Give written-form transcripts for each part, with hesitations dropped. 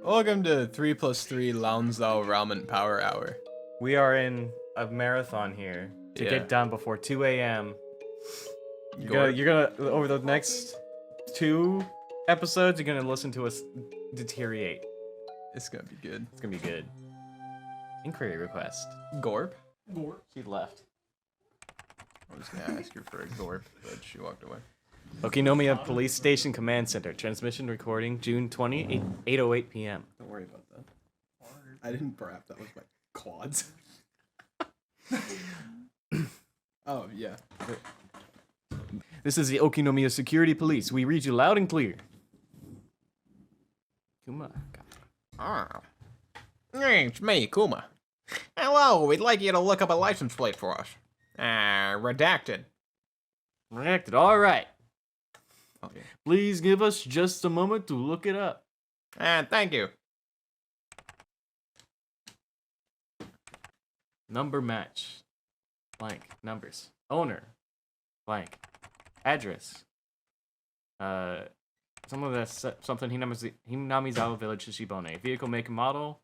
Welcome to 3+3 Lanzao Ramen Power Hour. We are in a marathon here to get done before 2 a.m. You're gonna over the next 2 episodes, you're gonna listen to us deteriorate. It's gonna be good. It's gonna be good. Inquiry request. Gorp? Gore. She left. I was gonna ask her for a Gorp, but she walked away. Okinomiya Police Station Command Center. Transmission recording June 20, 8:08 p.m. Don't worry about that. I didn't brap, that was my quads. Oh, yeah. This is the Okinomiya Security Police. We read you loud and clear. Kuma. It's me, Kuma. Hello, we'd like you to look up a license plate for us. Redacted. Reacted. All right. Okay. Please give us just a moment to look it up. Thank you. Number match. Blank. Numbers. Owner. Blank. Address. Something Hinamizawa Village, Shishibone. Vehicle make and model.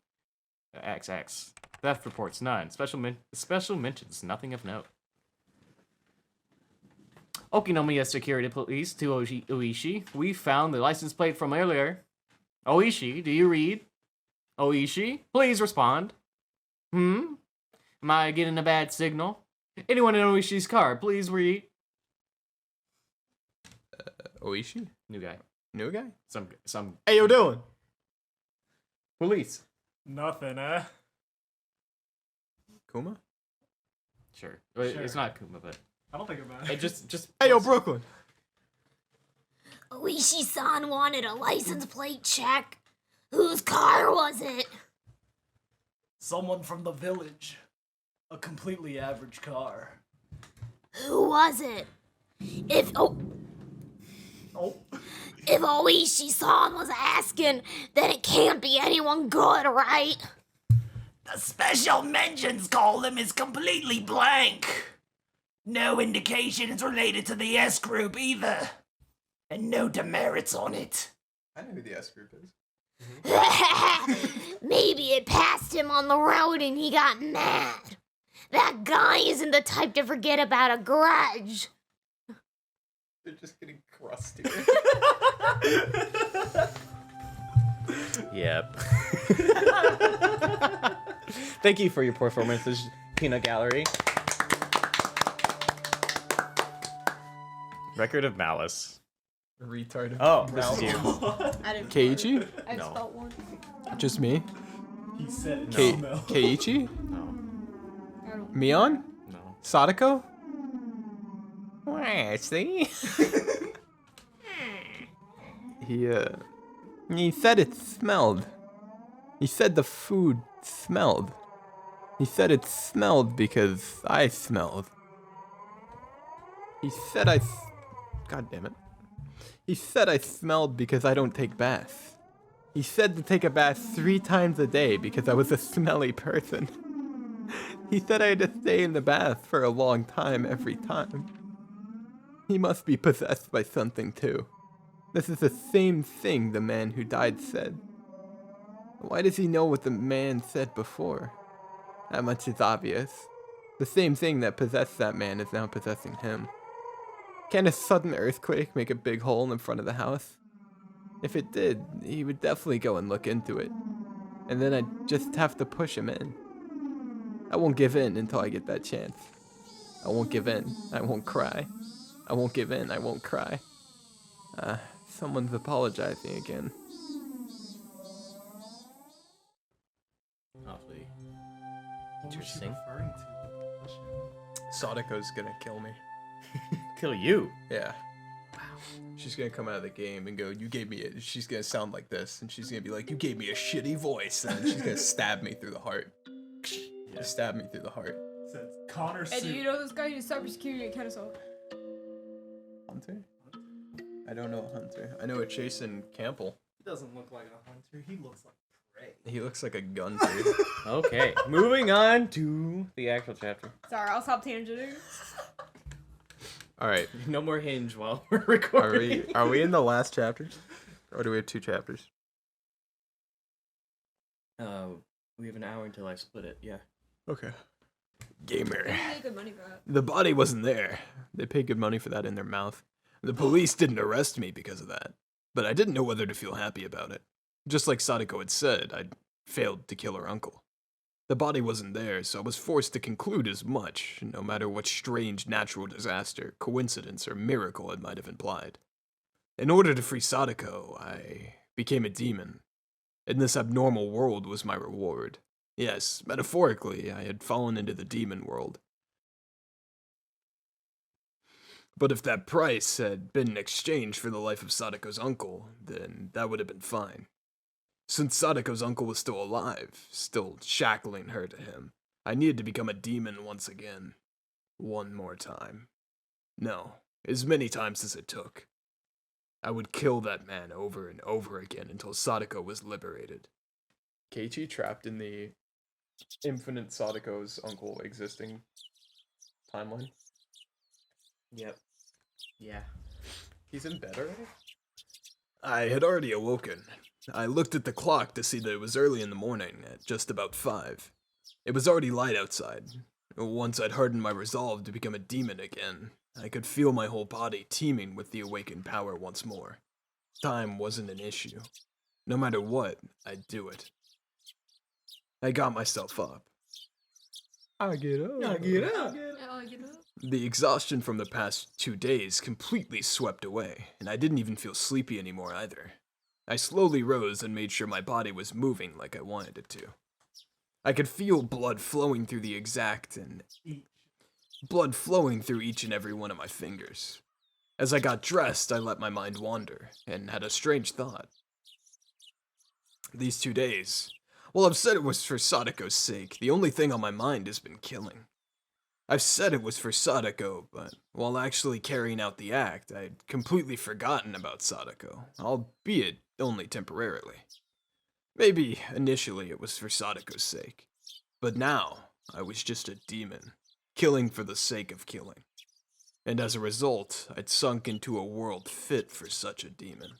XX. Theft reports none. Special mentions nothing of note. Okinomiya Security Police to Oishi. We found the license plate from earlier. Oishi, do you read? Oishi, please respond. Am I getting a bad signal? Anyone in Oishi's car, please read. Oishi? New guy. New guy? Some. Hey, you doing? Police. Nothing, Kuma? Sure. It's not Kuma, but I don't think about it. just. Hey, yo, Brooklyn! Oishi-san wanted a license plate check. Whose car was it? Someone from the village. A completely average car. Who was it? If Oishi-san was asking, then it can't be anyone good, right? The special mentions column is completely blank. No indication is related to the S group either. And no demerits on it. I know who the S group is. Maybe it passed him on the road and he got mad. That guy isn't the type to forget about a grudge. They're just getting crusty. Yep. Thank you for your performances, Peanut Gallery. Record of Malice. Retard. Oh, this is you. I didn't. Keiichi? I No. just felt one. Just me? He said No. Keiichi? No. I don't. Mion? No. Satoko? Wait, see? He said it smelled. He said the food smelled. He said it smelled because I smelled. He said God damn it. He said I smelled because I don't take baths. He said to take a bath 3 times a day because I was a smelly person. He said I had to stay in the bath for a long time every time. He must be possessed by something too. This is the same thing the man who died said. Why does he know what the man said before? That much is obvious. The same thing that possessed that man is now possessing him. Can a sudden earthquake make a big hole in front of the house? If it did, he would definitely go and look into it. And then I'd just have to push him in. I won't give in until I get that chance. I won't give in. I won't cry. I won't give in. I won't cry. Someone's apologizing again. Awfully What was she interesting. referring to? Sadako's gonna kill me. Kill you. Yeah. Wow. She's gonna come out of the game and go, she's gonna sound like this, and she's gonna be like, you gave me a shitty voice, and then she's gonna stab me through the heart. Just stab me through the heart. Says Connor Hey, do you suit. know this guy? He's cybersecurity at Kennesaw. Hunter? I don't know a Hunter. I know a Jason Campbell. He doesn't look like a hunter. He looks like prey. He looks like a gunter. Okay, moving on to the actual chapter. Sorry, I'll stop tangenting. Alright, No more Hinge while we're recording. are we in the last chapters? Or do we have 2 chapters? We have an hour until I split it, yeah. Okay. Gamer. They pay good money for that. The body wasn't there. They paid good money for that in their mouth. The police didn't arrest me because of that, but I didn't know whether to feel happy about it. Just like Satoko had said, I'd failed to kill her uncle. The body wasn't there, so I was forced to conclude as much, no matter what strange natural disaster, coincidence, or miracle it might have implied. In order to free Satoko, I became a demon, and this abnormal world was my reward. Yes, metaphorically, I had fallen into the demon world. But if that price had been in exchange for the life of Satoko's uncle, then that would have been fine. Since Satoko's uncle was still alive, still shackling her to him, I needed to become a demon once again. One more time. No, as many times as it took. I would kill that man over and over again until Satoko was liberated. Keiichi trapped in the infinite Satoko's uncle existing timeline. Yep. Yeah. He's in bed already? I had already awoken. I looked at the clock to see that it was early in the morning, at just about 5. It was already light outside. Once I'd hardened my resolve to become a demon again, I could feel my whole body teeming with the awakened power once more. Time wasn't an issue. No matter what, I'd do it. I got myself up. I get up. Oh, you know? The exhaustion from the past 2 days completely swept away, and I didn't even feel sleepy anymore either. I slowly rose and made sure my body was moving like I wanted it to. I could feel blood flowing through each and every one of my fingers. As I got dressed, I let my mind wander, and had a strange thought. These 2 days, well, I've said it was for Satoko's sake, the only thing on my mind has been killing. I've said it was for Satoko, but while actually carrying out the act, I'd completely forgotten about Satoko, albeit only temporarily. Maybe initially it was for Satoko's sake, but now I was just a demon, killing for the sake of killing. And as a result, I'd sunk into a world fit for such a demon.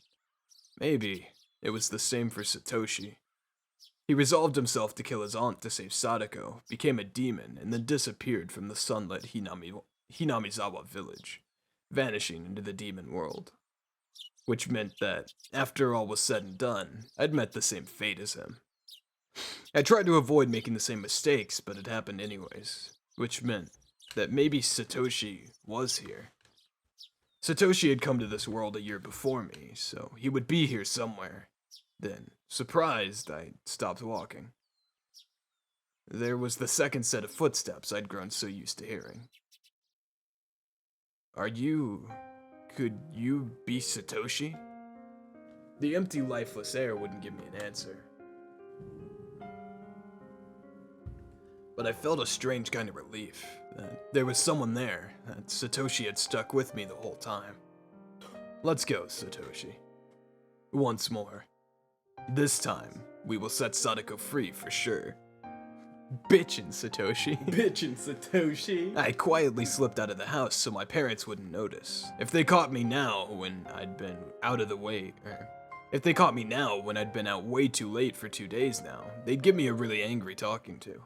Maybe it was the same for Satoshi. He resolved himself to kill his aunt to save Satoko, became a demon, and then disappeared from the sunlit Hinamizawa village, vanishing into the demon world. Which meant that, after all was said and done, I'd met the same fate as him. I tried to avoid making the same mistakes, but it happened anyways, which meant that maybe Satoshi was here. Satoshi had come to this world a year before me, so he would be here somewhere. Then, surprised, I stopped walking. There was the second set of footsteps I'd grown so used to hearing. Could you be Satoshi? The empty, lifeless air wouldn't give me an answer. But I felt a strange kind of relief, that there was someone there, that Satoshi had stuck with me the whole time. Let's go, Satoshi. Once more. This time, we will set Satoko free for sure. Bitchin' Satoshi. Bitchin' Satoshi. I quietly slipped out of the house so my parents wouldn't notice. If they caught me now when I'd been out way too late for 2 days now, they'd give me a really angry talking to.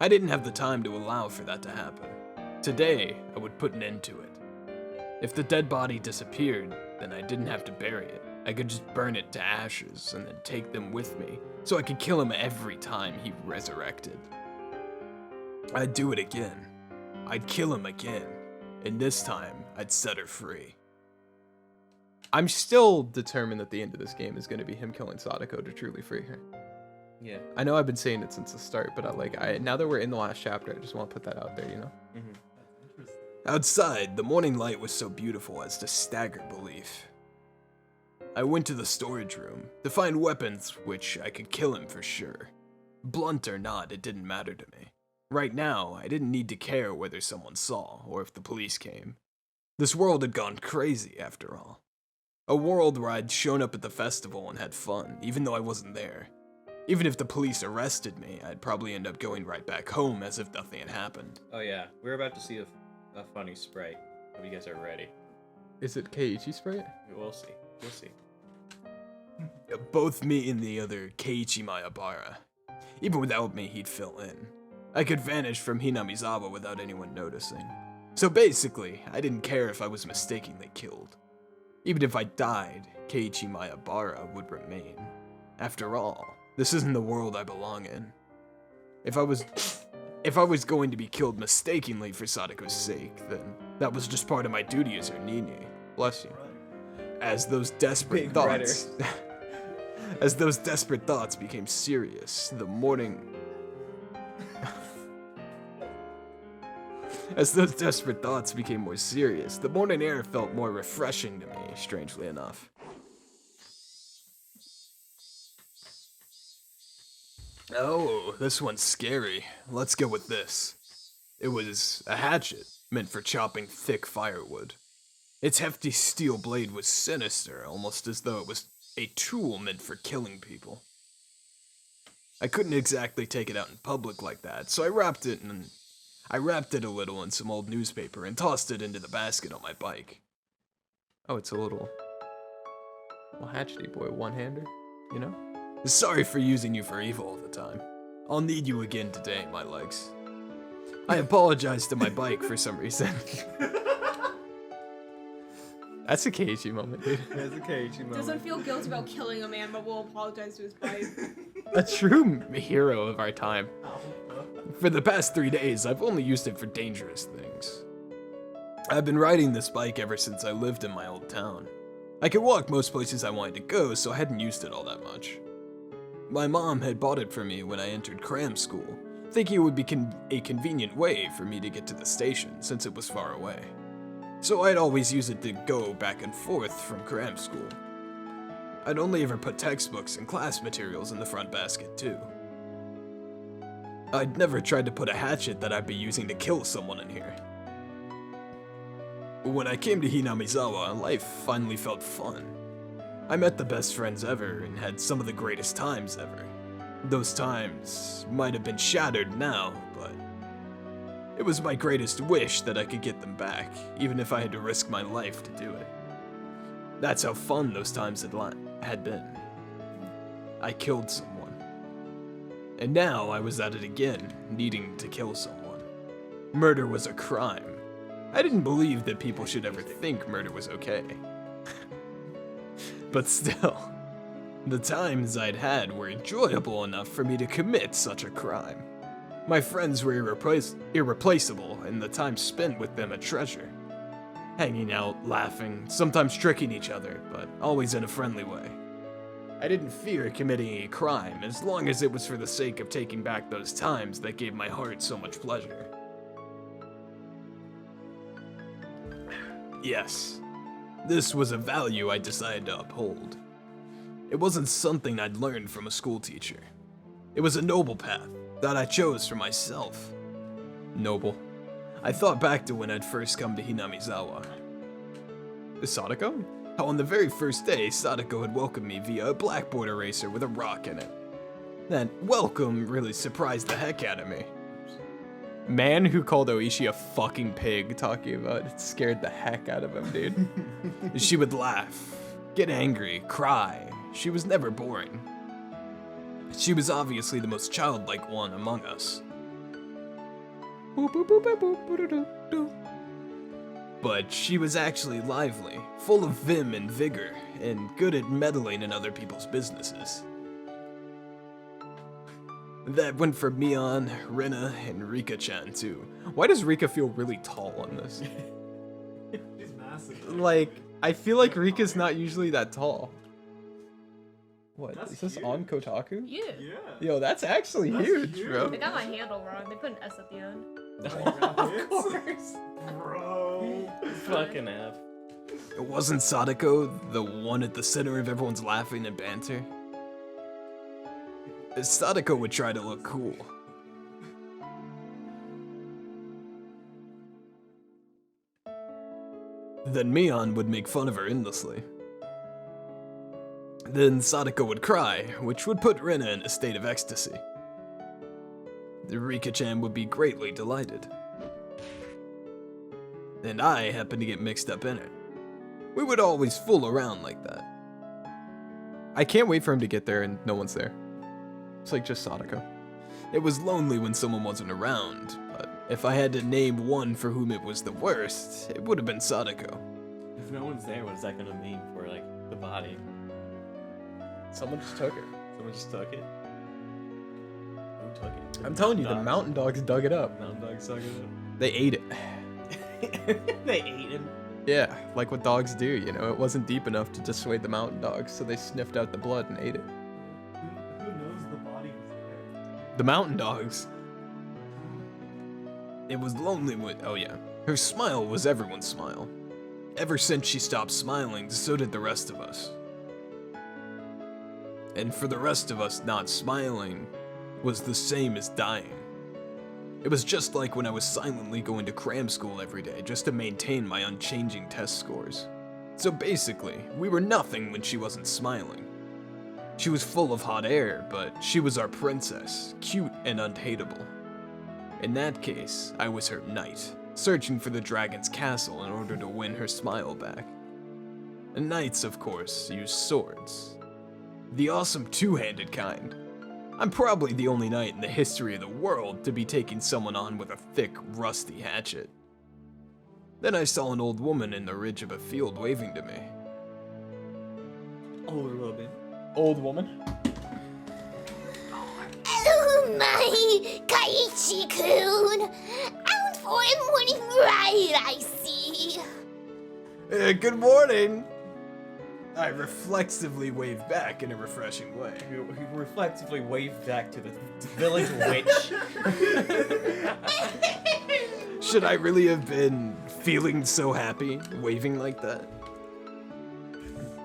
I didn't have the time to allow for that to happen. Today, I would put an end to it. If the dead body disappeared, then I didn't have to bury it. I could just burn it to ashes and then take them with me, so I could kill him every time he resurrected. I'd do it again. I'd kill him again, and this time, I'd set her free. I'm still determined that the end of this game is going to be him killing Satoko to truly free her. Yeah. I know I've been saying it since the start, but now that we're in the last chapter, I just want to put that out there, you know? Mm-hmm. Outside, the morning light was so beautiful as to stagger belief. I went to the storage room to find weapons which I could kill him for sure. Blunt or not, it didn't matter to me. Right now, I didn't need to care whether someone saw or if the police came. This world had gone crazy after all. A world where I'd shown up at the festival and had fun, even though I wasn't there. Even if the police arrested me, I'd probably end up going right back home as if nothing had happened. Oh yeah, we're about to see a funny sprite. Hope you guys are ready. Is it Keiichi sprite? We'll see. We'll see. Both me and the other Keiichi Mayabara Even without me, he'd fill in. I could vanish from Hinamizawa without anyone noticing. So basically, I didn't care if I was mistakenly killed. Even if I died, Keiichi Maebara would remain. After all, this isn't the world I belong in. If I was going to be killed mistakenly for Satoko's sake, then that was just part of my duty as her Nini. Bless you. As those desperate thoughts became serious, the morning As those desperate thoughts became more serious, the morning air felt more refreshing to me, strangely enough. Oh, this one's scary. Let's go with this. It was a hatchet, meant for chopping thick firewood. Its hefty steel blade was sinister, almost as though it was a tool meant for killing people. I couldn't exactly take it out in public like that, so I wrapped it a little in some old newspaper and tossed it into the basket on my bike. Oh, it's a little hatchety boy, one-hander, you know? Sorry for using you for evil all the time. I'll need you again today, my legs. I apologized to my bike for some reason. That's a Keiichi moment, dude. That's a Keiichi moment. Doesn't feel guilty about killing a man, but will apologize to his bike. A true hero of our time. For the past 3 days, I've only used it for dangerous things. I've been riding this bike ever since I lived in my old town. I could walk most places I wanted to go, so I hadn't used it all that much. My mom had bought it for me when I entered cram school, thinking it would be a convenient way for me to get to the station since it was far away. So I'd always use it to go back and forth from cram school. I'd only ever put textbooks and class materials in the front basket too. I'd never tried to put a hatchet that I'd be using to kill someone in here. When I came to Hinamizawa, life finally felt fun. I met the best friends ever and had some of the greatest times ever. Those times might have been shattered now, but it was my greatest wish that I could get them back, even if I had to risk my life to do it. That's how fun those times had been. I killed someone. And now I was at it again, needing to kill someone. Murder was a crime. I didn't believe that people should ever think murder was okay. But still, the times I'd had were enjoyable enough for me to commit such a crime. My friends were irreplaceable, and the time spent with them a treasure. Hanging out, laughing, sometimes tricking each other, but always in a friendly way. I didn't fear committing a crime as long as it was for the sake of taking back those times that gave my heart so much pleasure. Yes, this was a value I decided to uphold. It wasn't something I'd learned from a school teacher. It was a noble path that I chose for myself. Noble. I thought back to when I'd first come to Hinamizawa. Satoko? How on the very first day, Satoko had welcomed me via a blackboard eraser with a rock in it. That welcome really surprised the heck out of me. Man who called Oishi a fucking pig talking about it scared the heck out of him, dude. She would laugh, get angry, cry. She was never boring. She was obviously the most childlike one among us. But she was actually lively, full of vim and vigor, and good at meddling in other people's businesses. That went for Mion, Rina, and Rika-chan too. Why does Rika feel really tall on this? He's massive. Like, I feel like Rika's not usually that tall. What, That's is this huge. on Kotaku? Yeah. Yeah. Yo, that's actually huge, bro. They got my handle wrong. They put an S at the end. Of course. Bro. Fucking F. Wasn't Satoko the one at the center of everyone's laughing and banter? Satoko would try to look cool. Then Mion would make fun of her endlessly. Then Satoko would cry, which would put Rina in a state of ecstasy. Rika-chan would be greatly delighted. And I happened to get mixed up in it. We would always fool around like that. I can't wait for him to get there and no one's there. It's like just Satoko. It was lonely when someone wasn't around, but if I had to name one for whom it was the worst, it would have been Satoko. If no one's there, what's that gonna mean for like the body? Someone just took it. Someone just took it. Who took it? I'm telling you, the Dogs. mountain dogs dug it up. Mountain dogs took it. They ate it. They ate him. Yeah, like what dogs do, you know. It wasn't deep enough to dissuade the mountain dogs, so they sniffed out the blood and ate it. Who knows the body was there? The mountain dogs. It was lonely with. Oh, yeah. Her smile was everyone's smile. Ever since she stopped smiling, so did the rest of us. And for the rest of us, not smiling was the same as dying. It was just like when I was silently going to cram school every day just to maintain my unchanging test scores. So basically, we were nothing when she wasn't smiling. She was full of hot air, but she was our princess, cute and unhateable. In that case, I was her knight, searching for the dragon's castle in order to win her smile back. And knights, of course, use swords. The awesome two-handed kind. I'm probably the only knight in the history of the world to be taking someone on with a thick, rusty hatchet. Then I saw an old woman in the ridge of a field waving to me. Older woman. Old woman? Oh my, Kaiichi-kun! Out for a morning ride, I see. Good morning! I reflexively waved back in a refreshing way. He reflectively waved back to the village witch. Should I really have been feeling so happy, waving like that?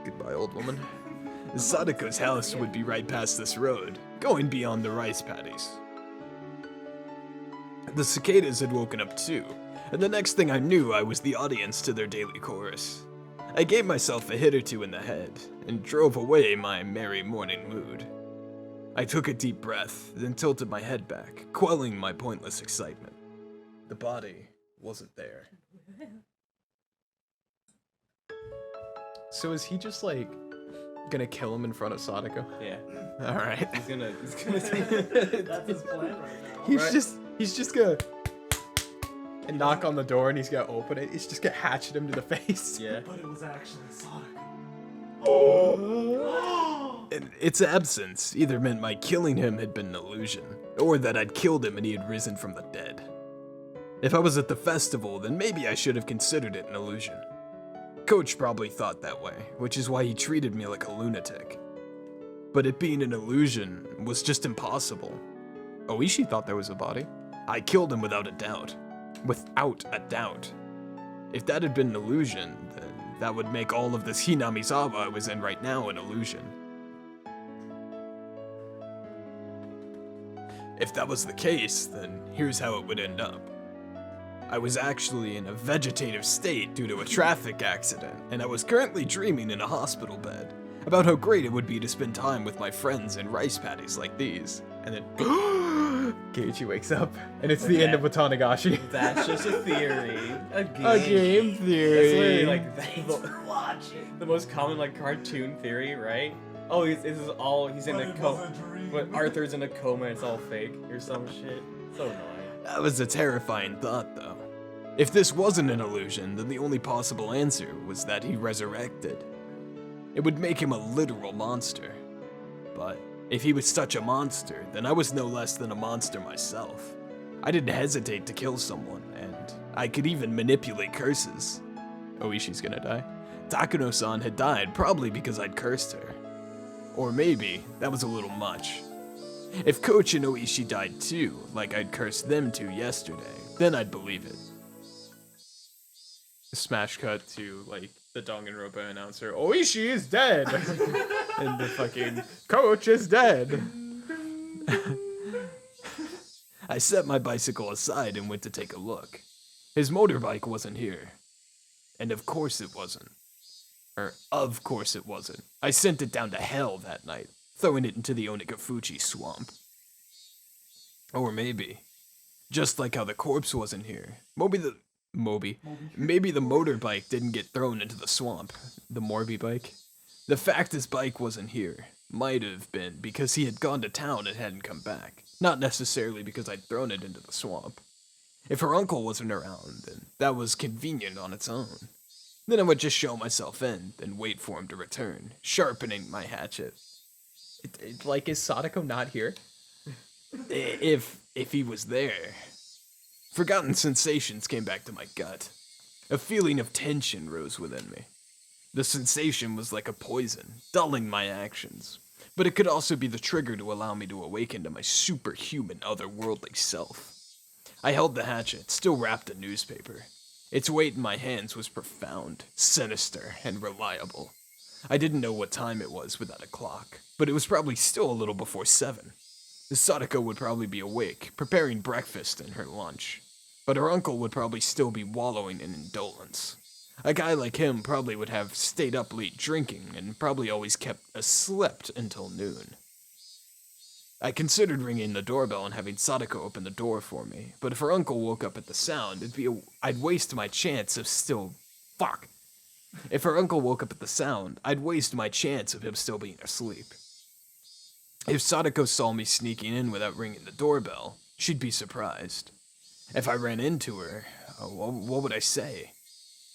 Goodbye, old woman. Sadako's house would be right past this road, going beyond the rice paddies. The cicadas had woken up too, and the next thing I knew, I was the audience to their daily chorus. I gave myself a hit or two in the head, and drove away my merry morning mood. I took a deep breath, then tilted my head back, quelling my pointless excitement. The body wasn't there. So is he just like gonna kill him in front of Satoko? Yeah. Alright. He's gonna That's his plan right now. He's just gonna and knock on the door and he's gonna open it. He's just gonna hatchet him to the face. Yeah. But it was actually Sonic. In its absence either meant my killing him had been an illusion, or that I'd killed him and he had risen from the dead. If I was at the festival, then maybe I should have considered it an illusion. Coach probably thought that way, which is why he treated me like a lunatic. But it being an illusion was just impossible. Oishi thought there was a body. I killed him without a doubt. Without a doubt. If that had been an illusion, then that would make all of this Hinamizawa I was in right now an illusion. If that was the case, then here's how it would end up. I was actually in a vegetative state due to a traffic accident, and I was currently dreaming in a hospital bed about how great it would be to spend time with my friends in rice paddies like these. And then Keiichi wakes up, and it's the end of Watanagashi. That's just a theory. A game. A game theory. It's literally like the most common like cartoon theory, right? Oh, this is all he's in But a it was coma. a dream. But Arthur's in a coma. It's all fake or some shit. So annoying. That was a terrifying thought, though. If this wasn't an illusion, then the only possible answer was that he resurrected. It would make him a literal monster. But if he was such a monster, then I was no less than a monster myself. I didn't hesitate to kill someone, and I could even manipulate curses. Oishi's gonna die. Takuno-san had died probably because I'd cursed her. Or maybe that was a little much. If Coach and Oishi died too, like I'd cursed them to yesterday, then I'd believe it. Smash cut to, like, the Danganronpa announcer, Oishi is dead! And the fucking Coach is dead! I set my bicycle aside and went to take a look. His motorbike wasn't here. And of course it wasn't. Of course it wasn't. I sent it down to hell that night, throwing it into the Onikafuchi swamp. Or maybe, just like how the corpse wasn't here, maybe the motorbike didn't get thrown into the swamp. The Morbi bike. The fact his bike wasn't here might have been because he had gone to town and hadn't come back, not necessarily because I'd thrown it into the swamp. If her uncle wasn't around, then that was convenient on its own. Then I would just show myself in, then wait for him to return, sharpening my hatchet. Like, is Sadako not here? If he was there. Forgotten sensations came back to my gut. A feeling of tension rose within me. The sensation was like a poison, dulling my actions, but it could also be the trigger to allow me to awaken to my superhuman, otherworldly self. I held the hatchet, still wrapped in newspaper. Its weight in my hands was profound, sinister, and reliable. I didn't know what time it was without a clock, but it was probably still a little before 7. Satoko would probably be awake, preparing breakfast and her lunch, but her uncle would probably still be wallowing in indolence. A guy like him probably would have stayed up late drinking and probably always slept until noon. I considered ringing the doorbell and having Sadako open the door for me, but if her uncle woke up at the sound, I'd waste my chance of If her uncle woke up at the sound, I'd waste my chance of him still being asleep. If Sadako saw me sneaking in without ringing the doorbell, she'd be surprised. If I ran into her, what would I say?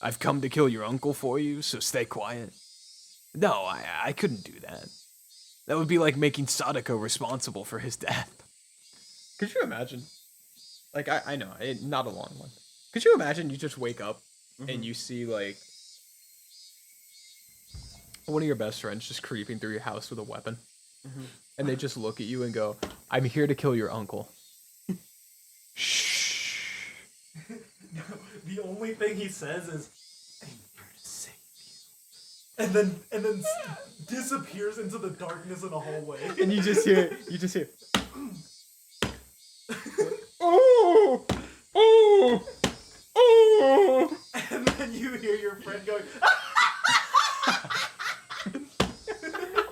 I've come to kill your uncle for you, so stay quiet. No, I couldn't do that. That would be like making Sadako responsible for his death. Could you imagine? Like, I know, not a long one. Could you imagine you just wake up and you see, like, one of your best friends just creeping through your house with a weapon? And they just look at you and go, I'm here to kill your uncle. Shh. No, the only thing he says is, I'm here to save you. And then disappears into the darkness in a hallway. And you just hear, oh, oh, oh. And then you hear your friend going,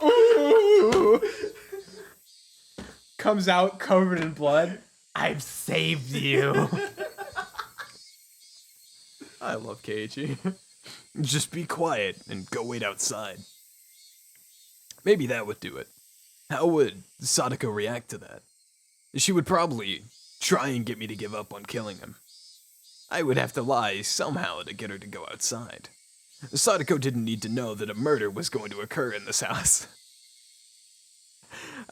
Ooh. Comes out covered in blood. I've saved you. I love Keiichi. Just be quiet and go wait outside. Maybe that would do it. How would Sadako react to that? She would probably try and get me to give up on killing him. I would have to lie somehow to get her to go outside. Sadako didn't need to know that a murder was going to occur in this house.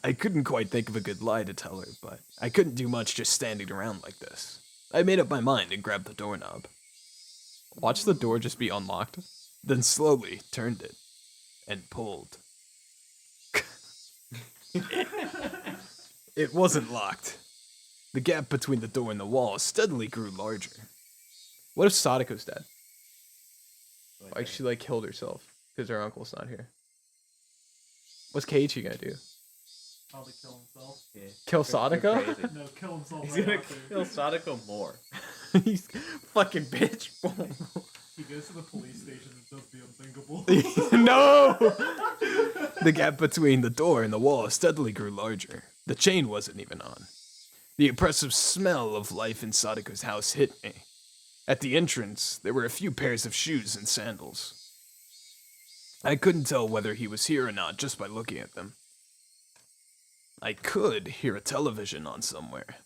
I couldn't quite think of a good lie to tell her, but I couldn't do much just standing around like this. I made up my mind and grabbed the doorknob. Watch the door just be unlocked. Then slowly turned it and pulled. It wasn't locked. The gap between the door and the wall steadily grew larger. What if Sadako's dead? Like she killed herself because her uncle's not here. What's Keiichi gonna do? probably kill himself. Yeah. Kill Sadako? No, kill himself He's right gonna after. kill Sadako more. He's fucking bitch. He goes to the police station and does the unthinkable. No! The gap between the door and the wall steadily grew larger. The chain wasn't even on. The oppressive smell of life in Sadako's house hit me. At the entrance, there were a few pairs of shoes and sandals. I couldn't tell whether he was here or not just by looking at them. I could hear a television on somewhere.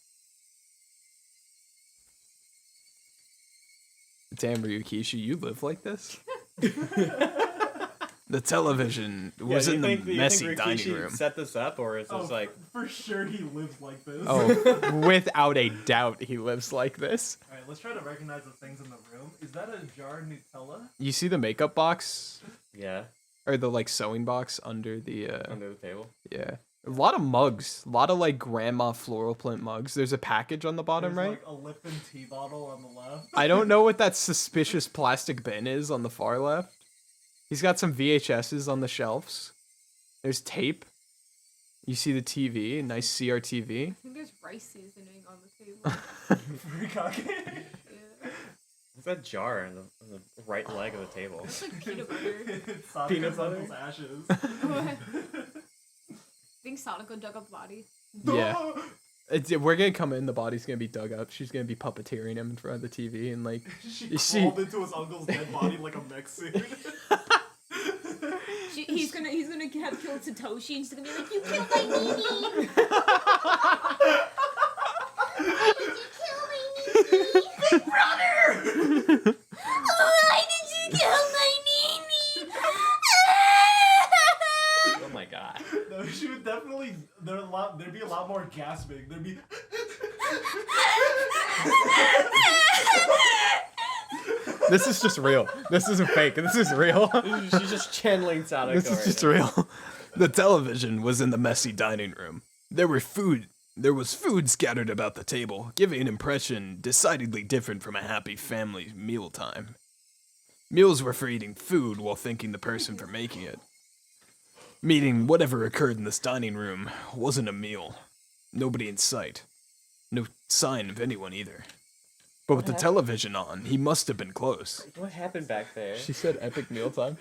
Damn, Ryukishi, you live like this? The television was in the messy dining room. Set this up, or is this like? For sure he lives like this. Oh, without a doubt, he lives like this. Alright, let's try to recognize the things in the room. Is that a jar of Nutella? You see the makeup box, Yeah, or the sewing box under the under the table. yeah. A lot of mugs, a lot of grandma floral print mugs. There's a package on the bottom There's right. like a Lipton tea bottle on the left. I don't know what that suspicious plastic bin is on the far left. He's got some VHSs on the shelves. There's tape. You see the TV, nice CRTV. I think there's rice seasoning on the table. Furikake. Yeah. What's that jar in the right leg of the table? It's like peanut butter. It's Sadako's Peanut butter? uncle's ashes. I think Satoko dug up the body. Yeah. We're gonna come in, the body's gonna be dug up. She's gonna be puppeteering him in front of the TV and She You see- crawled into his uncle's dead body like a mech suit. He's gonna have killed Satoshi and she's gonna be like, you killed my Nini! Why did you kill my Nini? Oh my god. No, she would definitely. There'd be a lot more gasping. There'd be. This is just real. This isn't fake. This is real. She's just channeling Sadako. This is just real. The television was in the messy dining room. There was food scattered about the table, giving an impression decidedly different from a happy family mealtime. Meals were for eating food while thanking the person for making it. Meaning whatever occurred in this dining room wasn't a meal. Nobody in sight. No sign of anyone either. But with the television on, he must have been close. What happened back there? She said epic mealtime.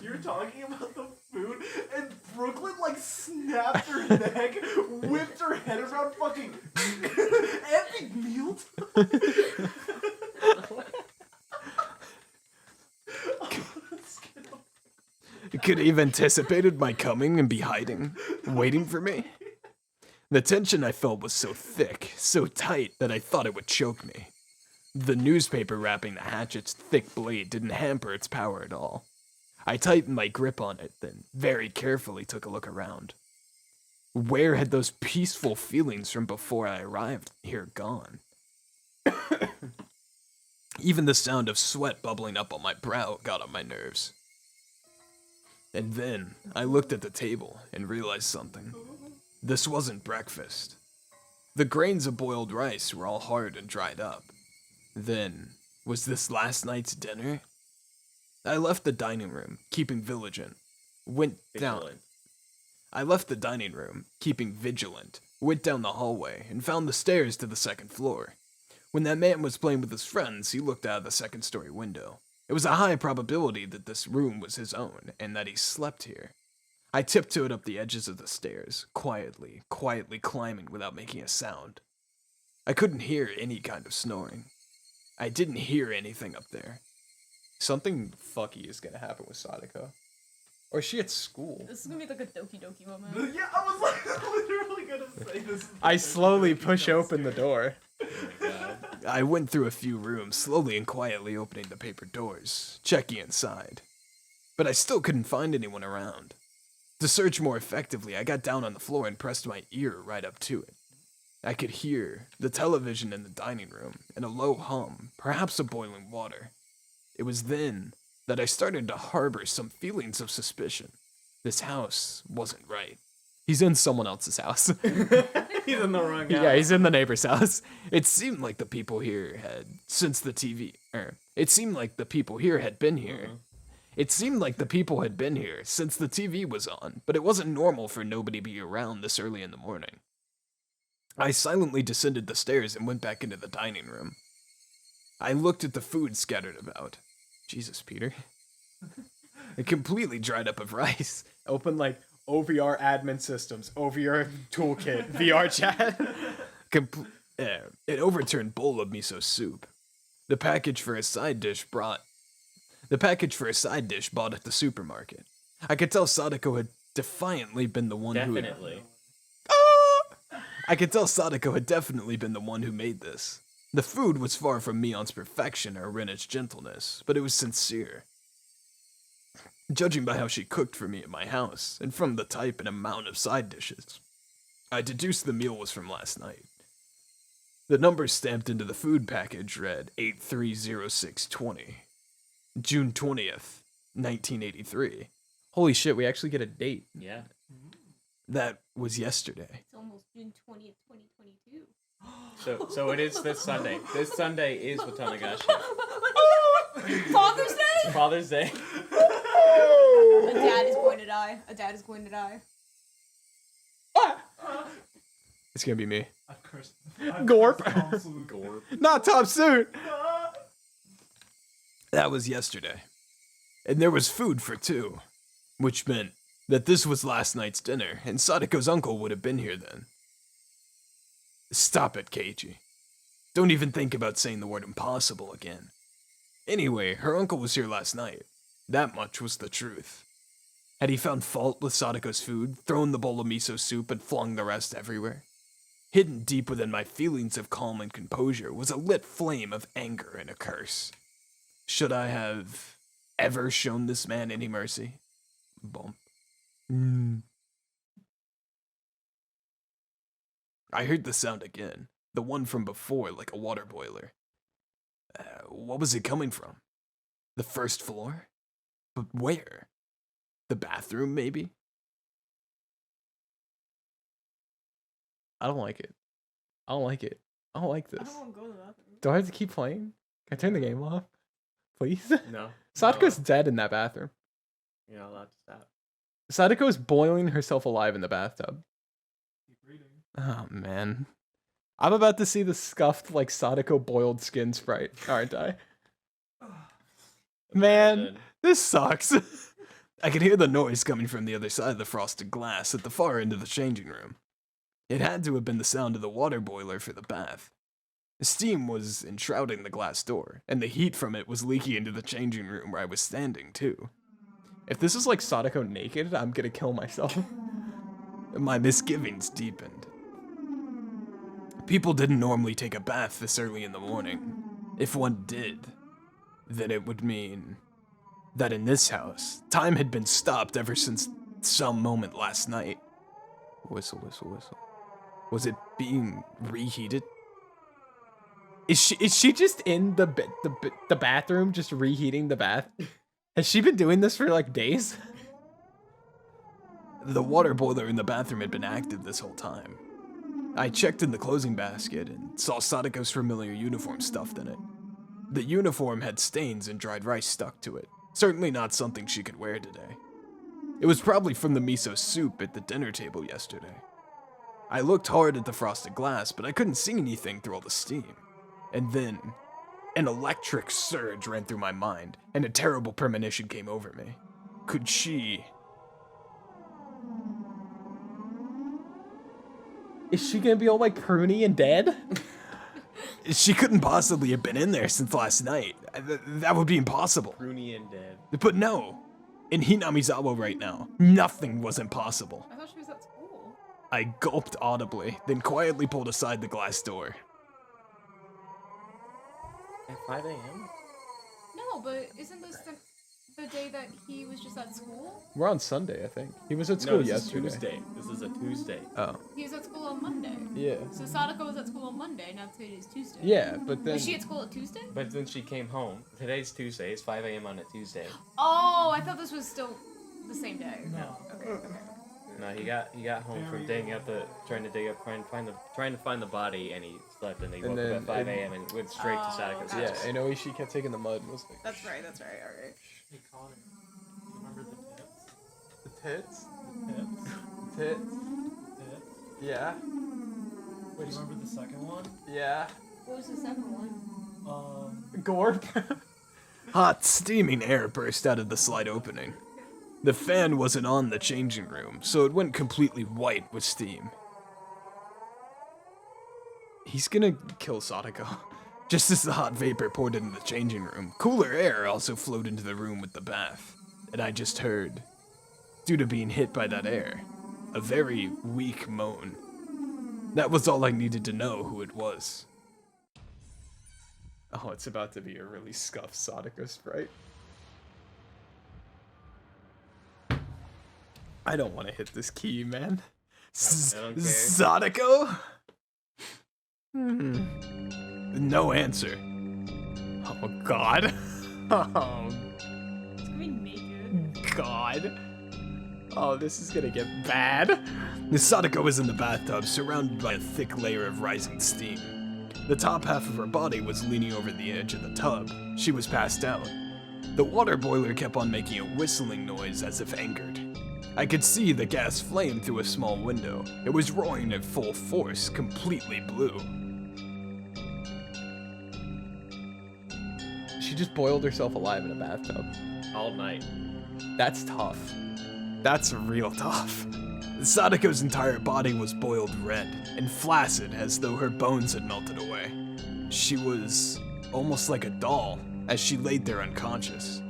You're talking about the food, and Brooklyn like snapped her neck, whipped her head around, fucking epic mealtime. Could he have anticipated my coming and be hiding, waiting for me? The tension I felt was so thick, so tight, that I thought it would choke me. The newspaper wrapping the hatchet's thick blade didn't hamper its power at all. I tightened my grip on it, then very carefully took a look around. Where had those peaceful feelings from before I arrived here gone? Even the sound of sweat bubbling up on my brow got on my nerves. And then I looked at the table and realized something. This wasn't breakfast. The grains of boiled rice were all hard and dried up. Then, was this last night's dinner? I left the dining room, keeping vigilant. I left the dining room, keeping vigilant, went down the hallway, and found the stairs to the second floor. When that man was playing with his friends, he looked out of the second-story window. It was a high probability that this room was his own, and that he slept here. I tiptoed up the edges of the stairs, quietly climbing without making a sound. I couldn't hear any kind of snoring. I didn't hear anything up there. Something fucky is gonna happen with Sadako. Or is she at school? This is gonna be like a Doki-Doki moment. Yeah, I was like literally gonna say this. I slowly push open the door. I went through a few rooms, slowly and quietly opening the paper doors, checking inside. But I still couldn't find anyone around. To search more effectively, I got down on the floor and pressed my ear right up to it. I could hear the television in the dining room and a low hum, perhaps of boiling water. It was then that I started to harbor some feelings of suspicion. This house wasn't right. He's in someone else's house. He's in the wrong guy. Yeah, he's in the neighbor's house. It seemed like the people here had, it seemed like the people here had been here. It seemed like the people had been here since the TV was on, but it wasn't normal for nobody to be around this early in the morning. I silently descended the stairs and went back into the dining room. I looked at the food scattered about. Jesus, Peter. It completely dried up of rice. Open like OVR admin systems, OVR toolkit, VR chat. An overturned bowl of miso soup. The package for a side dish bought at the supermarket. I could tell Sadako had defiantly been the one who I could tell Satoko had definitely been the one who made this. The food was far from Mion's perfection or Renna's gentleness, but it was sincere. Judging by how she cooked for me at my house, and from the type and amount of side dishes, I deduced the meal was from last night. The number stamped into the food package read 830620, June 20th, 1983. Holy shit, we actually get a date. Yeah. That was yesterday. It's almost June 20th, 2022. So it is this Sunday. This Sunday is Watanagashi. Father's Day? Father's Day. A dad is going to die. A dad is going to die. It's gonna be me. I've cursed. Gorp. Gorp. Not top suit. That was yesterday. And there was food for two, which meant that this was last night's dinner, and Sadako's uncle would have been here then. Stop it, Keiichi. Don't even think about saying the word impossible again. Anyway, her uncle was here last night. That much was the truth. Had he found fault with Satoko's food, thrown the bowl of miso soup, and flung the rest everywhere? Hidden deep within my feelings of calm and composure was a lit flame of anger and a curse. Should I have ever shown this man any mercy? Bump. I heard the sound again, the one from before, like a water boiler. What was it coming from? The first floor? But where? The bathroom, maybe? I don't like it. I don't like it. I don't like this. I don't want to go to the bathroom. Do I have to keep playing? Can I turn the game off? Please? No. Satoko's dead in that bathroom. You're not allowed to stop. Satoko's boiling herself alive in the bathtub. Keep reading. Oh, man. I'm about to see the scuffed, like, Satoko boiled skin sprite, aren't I? Man, this sucks. I could hear the noise coming from the other side of the frosted glass at the far end of the changing room. It had to have been the sound of the water boiler for the bath. Steam was enshrouding the glass door, and the heat from it was leaking into the changing room where I was standing, too. If this is like Satoko naked, I'm gonna kill myself. My misgivings deepened. People didn't normally take a bath this early in the morning. If one did, then it would mean that in this house, time had been stopped ever since some moment last night. Whistle, whistle, whistle. Was it being reheated? Is she just in the bathroom, just reheating the bath? Has she been doing this for like days? The water boiler in the bathroom had been active this whole time. I checked in the closing basket and saw Satoko's familiar uniform stuffed in it. The uniform had stains and dried rice stuck to it. Certainly not something she could wear today. It was probably from the miso soup at the dinner table yesterday. I looked hard at the frosted glass, but I couldn't see anything through all the steam. And then, an electric surge ran through my mind, and a terrible premonition came over me. Could she... Is she gonna be all like pruny and dead? She couldn't possibly have been in there since last night. That would be impossible. Rooney and dead. But no, in Hinamizawa right now, nothing was impossible. I thought she was at school. I gulped audibly, then quietly pulled aside the glass door. At 5 a.m.? No, but isn't this the day that he was just at school? We're on Sunday, I think. He was at school yesterday. Tuesday. This is a Tuesday. Oh. He was at school on Monday. Yeah. So Sadako was at school on Monday, now today's Tuesday. Yeah, but then... Was she at school at Tuesday? But then she came home. Today's Tuesday. It's 5 a.m. on a Tuesday. Oh, I thought this was still the same day. No. Okay. No, he got home from digging up trying to find the body, and he slept, and he woke up at 5 a.m. and went straight to Satoko's gotcha. house. Yeah, and Oishi kept taking the mud and was like... That's right, alright. Hey, Connor. You remember the tits? The tits? The tits? Tits? Tits? Yeah. Wait, you remember the second one? Yeah. What was the second one? Gorp. Hot, steaming air burst out of the slight opening. The fan wasn't on the changing room, so it went completely white with steam. He's gonna kill Satoko. Just as the hot vapor poured into the changing room, cooler air also flowed into the room with the bath. And I just heard, due to being hit by that air, a very weak moan. That was all I needed to know who it was. Oh, it's about to be a really scuffed Satoko sprite. I don't want to hit this key, man. I don't care. Satoko? No answer. Oh, God. Oh, It's gonna be naked. God. Oh, this is gonna get bad. Satoko was in the bathtub, surrounded by a thick layer of rising steam. The top half of her body was leaning over the edge of the tub. She was passed out. The water boiler kept on making a whistling noise as if angered. I could see the gas flame through a small window. It was roaring at full force, completely blue. She just boiled herself alive in a bathtub. All night. That's tough. That's real tough. Satoko's entire body was boiled red and flaccid as though her bones had melted away. She was almost like a doll as she laid there unconscious.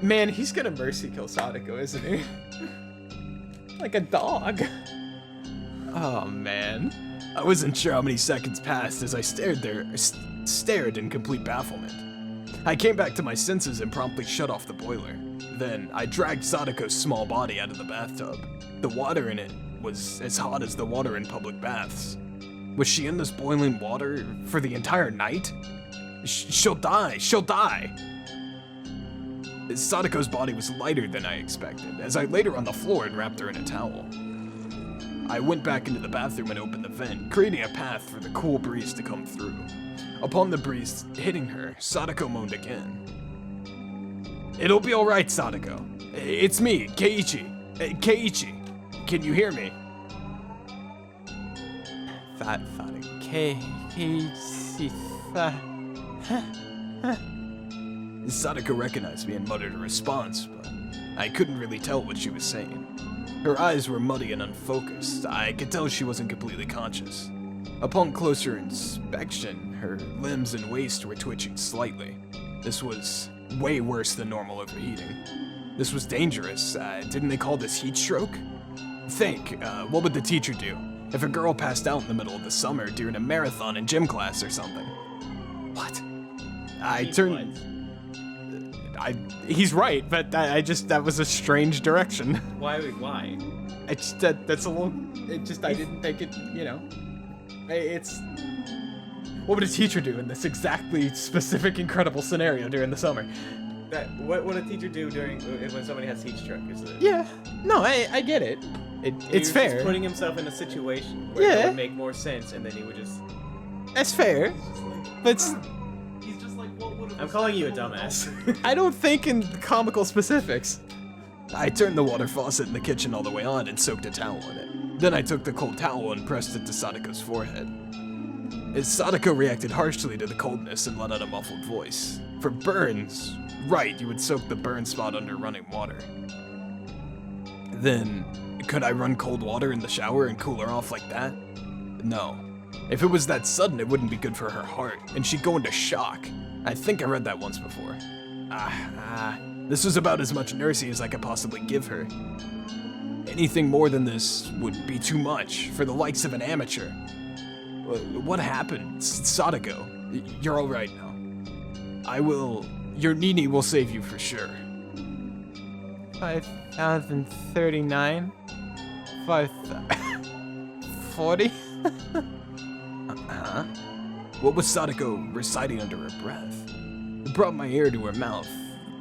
Man, he's gonna mercy kill Sadako, isn't he? Like a dog. Oh, man. I wasn't sure how many seconds passed as I stared stared in complete bafflement. I came back to my senses and promptly shut off the boiler. Then, I dragged Sadako's small body out of the bathtub. The water in it was as hot as the water in public baths. Was she in this boiling water for the entire night? She'll die, she'll die! Sadako's body was lighter than I expected, as I laid her on the floor and wrapped her in a towel. I went back into the bathroom and opened the vent, creating a path for the cool breeze to come through. Upon the breeze hitting her, Sadako moaned again. "It'll be alright, Sadako. It's me, Keiichi. Keiichi, can you hear me?" Sadako recognized me and muttered a response, but I couldn't really tell what she was saying. Her eyes were muddy and unfocused. I could tell she wasn't completely conscious. Upon closer inspection, her limbs and waist were twitching slightly. This was way worse than normal overheating. This was dangerous. Didn't they call this heat stroke? Think, what would the teacher do if a girl passed out in the middle of the summer during a marathon in gym class or something? What? I turned... He's right, but that was a strange direction. Why? It's that's a little. I didn't think it. It's. What would a teacher do in this exactly specific, incredible scenario during the summer? What would a teacher do when somebody has heat stroke? Yeah. No, I get it. It's fair. Just putting himself in a situation where it would make more sense, and then he would just. That's fair, but. I'm calling you a dumbass. I don't think in comical specifics. I turned the water faucet in the kitchen all the way on and soaked a towel in it. Then I took the cold towel and pressed it to Sadako's forehead. Sadako reacted harshly to the coldness and let out a muffled voice. For burns, right, you would soak the burn spot under running water. Then, could I run cold water in the shower and cool her off like that? No. If it was that sudden, it wouldn't be good for her heart, and she'd go into shock. I think I read that once before. This was about as much nursing as I could possibly give her. Anything more than this would be too much for the likes of an amateur. What happened, Sadako? You're alright now. Your Nini will save you for sure. 5,039? 5,040? Huh? What was Sadako reciting under her breath? It brought my ear to her mouth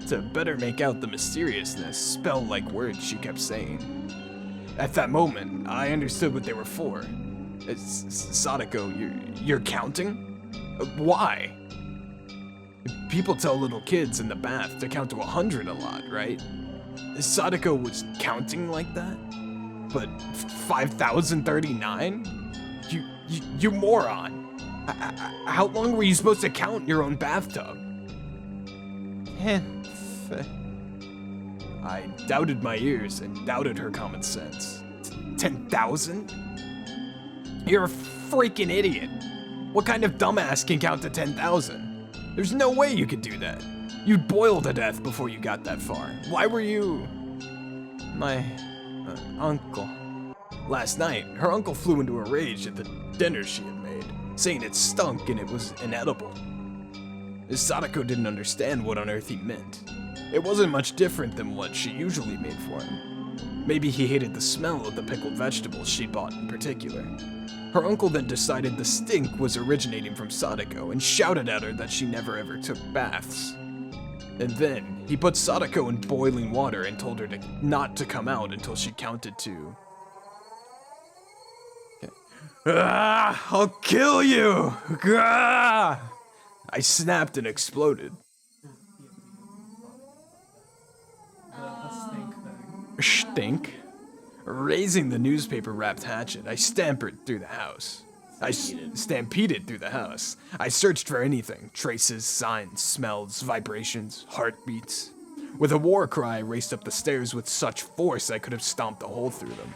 to better make out the mysteriousness, spell-like words she kept saying. At that moment, I understood what they were for. Sadako, you're counting? Why? People tell little kids in the bath to count to 100 a lot, right? Sadako was counting like that? But 5,039? You moron! How long were you supposed to count in your own bathtub? 10. I doubted my ears and doubted her common sense. 10,000? You're a freaking idiot. What kind of dumbass can count to 10,000? There's no way you could do that. You'd boil to death before you got that far. Why were you... My uncle. Last night, her uncle flew into a rage at the dinner she had made, saying it stunk and it was inedible. Sadako didn't understand what on earth he meant. It wasn't much different than what she usually made for him. Maybe he hated the smell of the pickled vegetables she bought in particular. Her uncle then decided the stink was originating from Sadako and shouted at her that she never ever took baths. And then, he put Sadako in boiling water and told her not to come out until she counted to... I'll kill you! I snapped and exploded. Stink? Raising the newspaper-wrapped hatchet, I stampeded through the house. I stampeded through the house. I searched for anything. Traces, signs, smells, vibrations, heartbeats. With a war cry, I raced up the stairs with such force I could have stomped a hole through them.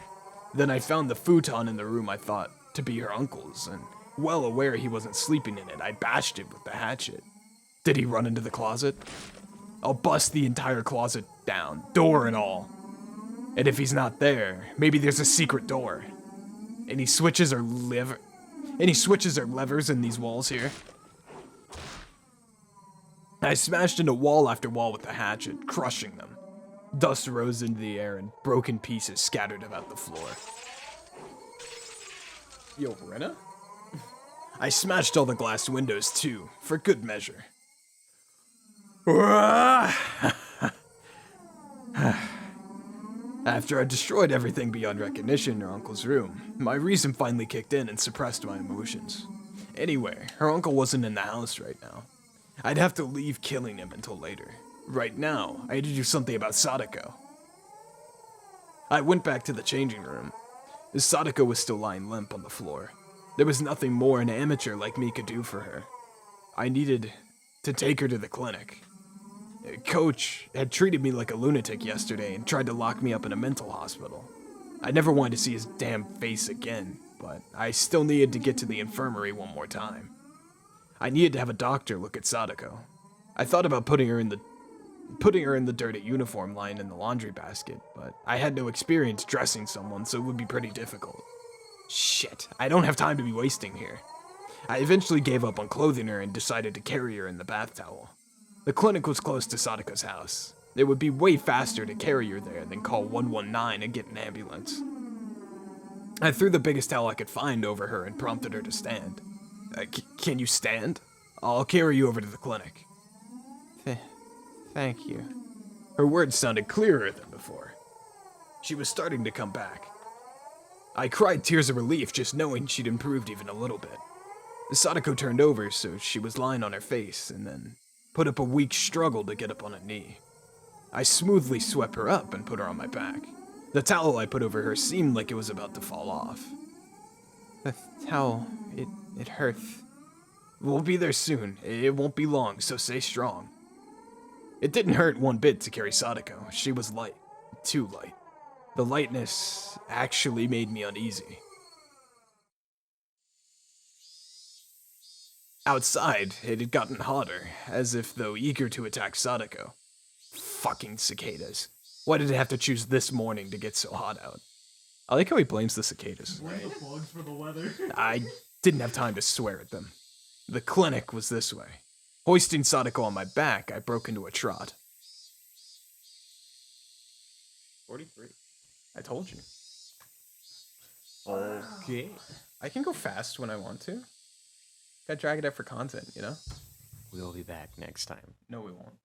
Then I found the futon in the room I thought to be her uncle's, and well aware he wasn't sleeping in it, I bashed it with the hatchet. Did he run into the closet? I'll bust the entire closet down, door and all. And if he's not there, maybe there's a secret door. Any switches or levers in these walls here? I smashed into wall after wall with the hatchet, crushing them. Dust rose into the air and broken pieces scattered about the floor. Yo, Rena? I smashed all the glass windows too, for good measure. After I destroyed everything beyond recognition in her uncle's room, my reason finally kicked in and suppressed my emotions. Anyway, her uncle wasn't in the house right now. I'd have to leave killing him until later. Right now, I had to do something about Satoko. I went back to the changing room. Satoko was still lying limp on the floor. There was nothing more an amateur like me could do for her. I needed to take her to the clinic. Coach had treated me like a lunatic yesterday and tried to lock me up in a mental hospital. I never wanted to see his damn face again, but I still needed to get to the infirmary one more time. I needed to have a doctor look at Satoko. I thought about putting her in the dirty uniform lying in the laundry basket, but I had no experience dressing someone, so it would be pretty difficult. Shit, I don't have time to be wasting here. I eventually gave up on clothing her and decided to carry her in the bath towel. The clinic was close to Satoko's house. It would be way faster to carry her there than call 119 and get an ambulance. I threw the biggest towel I could find over her and prompted her to stand. Can you stand? I'll carry you over to the clinic. Thank you. Her words sounded clearer than before. She was starting to come back. I cried tears of relief just knowing she'd improved even a little bit. Satoko turned over so she was lying on her face and then put up a weak struggle to get up on a knee. I smoothly swept her up and put her on my back. The towel I put over her seemed like it was about to fall off. The towel, it hurts. We'll be there soon. It won't be long, so stay strong. It didn't hurt one bit to carry Satoko. She was light. Too light. The lightness actually made me uneasy. Outside, it had gotten hotter, as if though eager to attack Satoko. Fucking cicadas. Why did it have to choose this morning to get so hot out? I like how he blames the cicadas. Blame the bugs for the weather. I didn't have time to swear at them. The clinic was this way. Hoisting Satoko on my back, I broke into a trot. 43. I told you. Okay. I can go fast when I want to. Gotta drag it out for content, you know? We'll be back next time. No, we won't.